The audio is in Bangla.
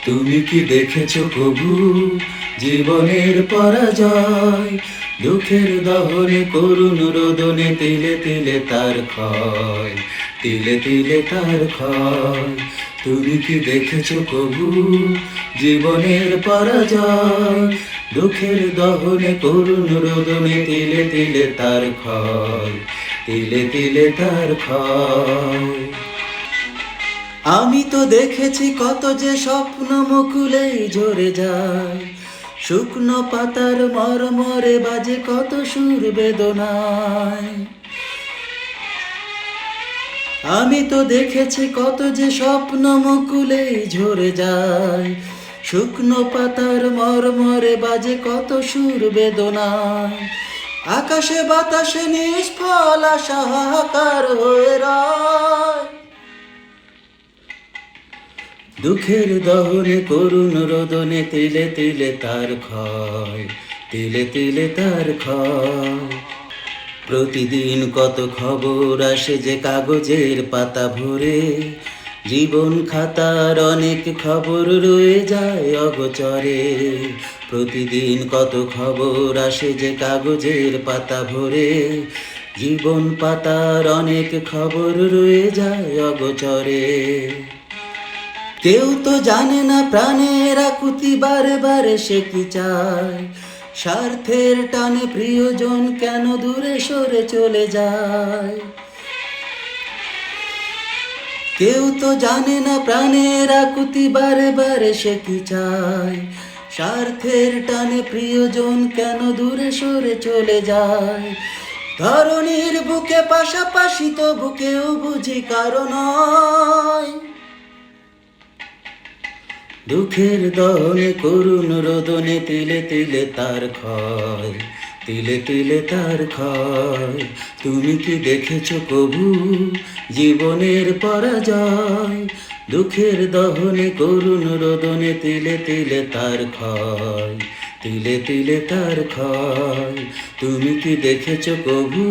তুমি কি দেখেছো প্রভু জীবনের পরাজয়? দুঃখের দহনে করুণ রোদনে তিলে তিলে তার ক্ষয়, তিলে তিলে তার ক্ষয়। তুমি কি দেখেছো প্রভু জীবনের পরাজয়? দুঃখের দহনে করুণ রোদনে তিলে তিলে তার ক্ষয়, তিলে তিলে তার ক্ষয়। আমি তো দেখেছি কত যে স্বপ্ন মুকুলেই ঝরে যায়, শুকনো পাতার মরমরে বাজে কত সুর বেদনায়। আমি তো দেখেছি কত যে স্বপ্ন মুকুলেই ঝরে যায়, শুকনো পাতার মরমরে বাজে কত সুর বেদনায়। আকাশে বাতাসে নিষ্ফল আশা হাহাকার হয়ে রয়, দুঃখের দহনে করুণ রোদনে তিলে তিলে তার ক্ষয়, তিলে তিলে তার ক্ষয়। প্রতিদিন কত খবর আসে যে কাগজের পাতা ভরে, জীবন খাতার অনেক খবর রয়ে যায় অগোচরে। প্রতিদিন কত খবর আসে যে কাগজের পাতা ভরে, জীবন পাতার অনেক খবর রয়ে যায় অগোচরে। কেউ তো জানে না প্রাণের আকুতি বারে বারে সে কি চায়, স্বার্থের টানে প্রিয়জন কেন দূরে সরে চলে যায়। কেউ তো জানে না প্রাণের আকুতি বারে বারে সে কি চায়, স্বার্থের টানে প্রিয়জন কেন দূরে সরে চলে যায়। ধরণীর বুকে পাশাপাশি তো বুকেও বুঝি কারণ নয়, দুঃখের দহনে করুণ রোদনে তিলে তিলে তার ক্ষয়, তিলে তিলে তার ক্ষয়। তুমি কি দেখেছো প্রভু জীবনের পরাজয়? দুঃখের দহনে করুণ রোদনে তিলে তিলে তার ক্ষয়, তিলে তিলে তার ক্ষয়। তুমি কি দেখেছো প্রভু?